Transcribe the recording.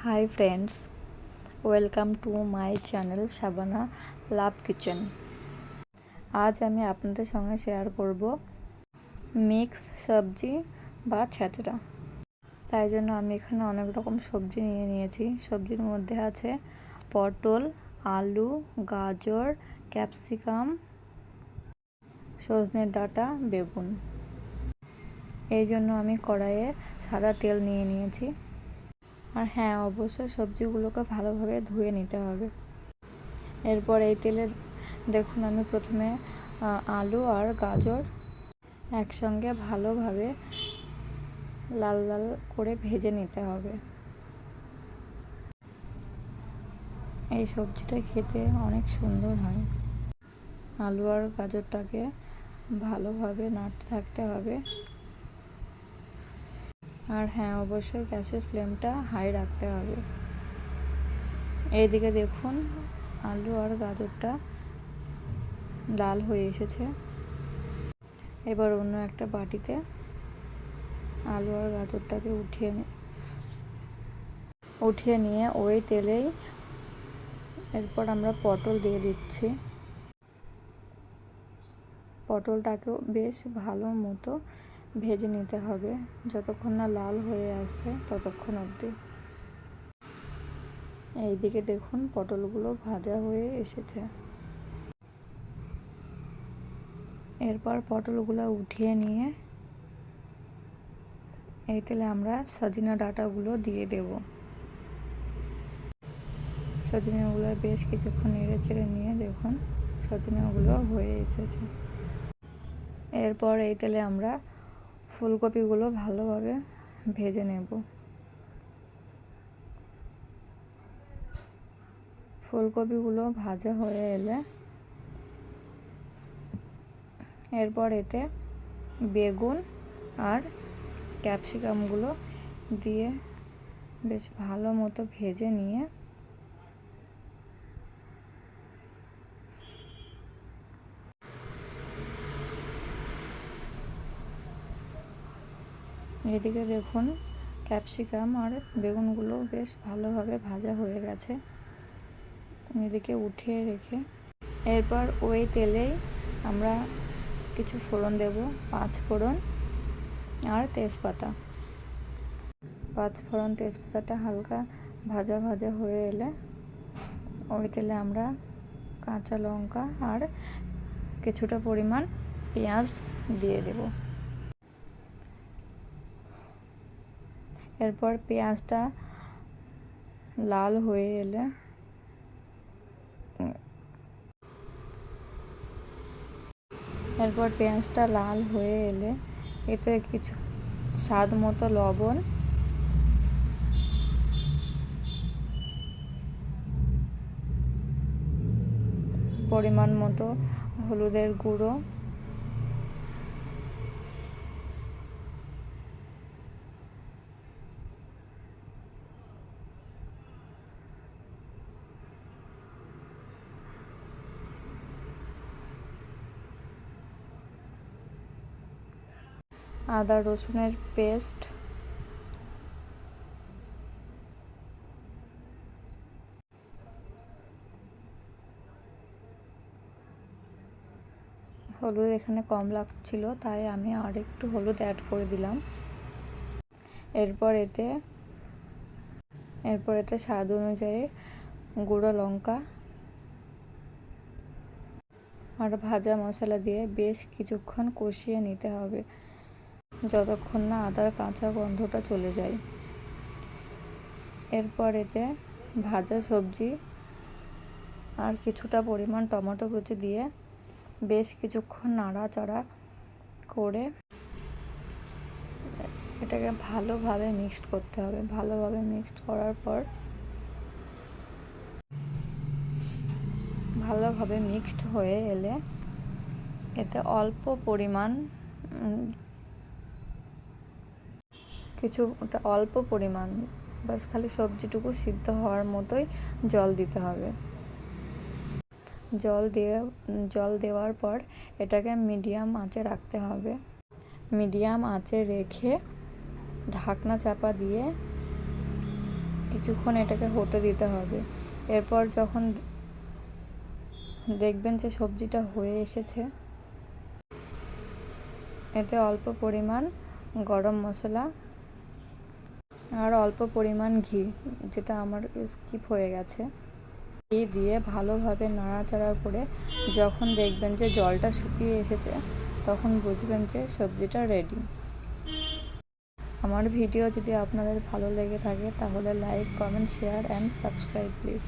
Hi friends, welcome to my channel Shabana Love Kitchen। আজ আমি আপনাদের সঙ্গে শেয়ার করব মিক্স সবজি বা ছেঁচড়া। তাই জন্য আমি এখানে অনেক রকম সবজি নিয়ে নিয়েছি। সবজির মধ্যে আছে পটল, আলু, গাজর, ক্যাপসিকাম, সজনে ডাঁটা, বেগুন। এই জন্য আমি কড়াইয়ে সাদা তেল নিয়ে নিয়েছি। আর হ্যাঁ, অবশ্যই সবজিগুলোকে ভালোভাবে ধুয়ে নিতে হবে। এরপর এই তেলে দেখুন আমি প্রথমে আলু আর গাজর একসঙ্গে ভালোভাবে লাল লাল করে ভেজে নিতে হবে। এই সবজিটা খেতে অনেক সুন্দর হয়। আলু আর গাজরটাকে ভালোভাবে নাড়তে থাকতে হবে। আর হ্যাঁ, অবশ্যই গ্যাসের ফ্লেমটা হাই রাখতে হবে। এইদিকে দেখুন আলু আর গাজরটা লাল হয়ে এসেছে। এবার অন্য একটা বাটিতে আলু আর গাজরটাকে উঠিয়ে নিয়ে ওই তেলেই এরপর আমরা পটল দিয়ে দিচ্ছি। পটলটাকেও বেশ ভালো মতো ভেজে নিতে হবে, যতক্ষণ না লাল হয়ে আসে ততক্ষণ অবধি। এইদিকে দেখুন পটলগুলো ভাজা হয়ে এসেছে। এরপর পটলগুলো উঠিয়ে নিয়ে এই তেলে আমরা সজনে ডাঁটাগুলো দিয়ে দেব। সজনেগুলো বেশ কিছুক্ষণ নেড়ে চেড়ে নিয়ে দেখুন সজনেগুলো হয়ে এসেছে। এরপর এই তেলে আমরা ফুলকপিগুলো ভালোভাবে ভেজে নেব। ফুলকপিগুলো ভাজা হয়ে এলে এরপর এতে বেগুন আর ক্যাপসিকামগুলো দিয়ে বেশ ভালো মতো ভেজে নিয়ে এদিকে দেখুন ক্যাপসিকাম আর বেগুনগুলো বেশ ভালোভাবে ভাজা হয়ে গেছে। এদিকে উঠিয়ে রেখে এরপর ওই তেলেই আমরা কিছু ফোড়ন দেব, 5 ফোড়ন আর তেজপাতা। 5 ফোড়ন তেজপাতাটা হালকা ভাজা ভাজা হয়ে এলে ওই তেলে আমরা কাঁচা লঙ্কা আর কিছুটা পরিমাণ পেঁয়াজ দিয়ে দেব। এরপর পেঁয়াজটা লাল হয়ে এলে এতে কিছু স্বাদ মতো লবণ, পরিমাণ মতো হলুদের গুঁড়ো, আদা রসুনের পেস্ট, হলুদ এখানে কম লাগছিল তাই আমি আর একটু হলুদ অ্যাড করে দিলাম। এরপর এতে স্বাদ অনুযায়ী গুঁড়ো লঙ্কা আর ভাজা মশলা দিয়ে বেশ কিছুক্ষণ কষিয়ে নিতে হবে, যতক্ষণ না আদার কাঁচা গন্ধটা চলে যায়। এরপর এতে ভাজা সবজি আর কিছুটা পরিমাণ টমেটো কুচি দিয়ে বেশ কিছুক্ষণ নাড়াচাড়া করে এটাকে ভালোভাবে মিক্সড করতে হবে। ভালোভাবে মিক্সড করার পর ভালোভাবে মিক্সড হয়ে এলে এতে অল্প পরিমাণ বাস খালি সবজিটুকু সিদ্ধ হওয়ার মতোই জল দিতে হবে। জল দেওয়ার পর এটাকে মিডিয়াম আঁচে রাখতে হবে। মিডিয়াম আঁচে রেখে ঢাকনা চাপা দিয়ে কিছুক্ষণ এটাকে হতে দিতে হবে। এরপর যখন দেখবেন যে সবজিটা হয়ে এসেছে, এতে অল্প পরিমাণ গরম মশলা আর অল্প পরিমাণ ঘি, যেটা আমার স্কিপ হয়ে গেছে, ঘি দিয়ে ভালোভাবে নাড়াচাড়া করে যখন দেখবেন যে জলটা শুকিয়ে এসেছে, তখন বুঝবেন যে সবজিটা রেডি। আমার ভিডিও যদি আপনাদের ভালো লেগে থাকে তাহলে like, comment, share and subscribe please.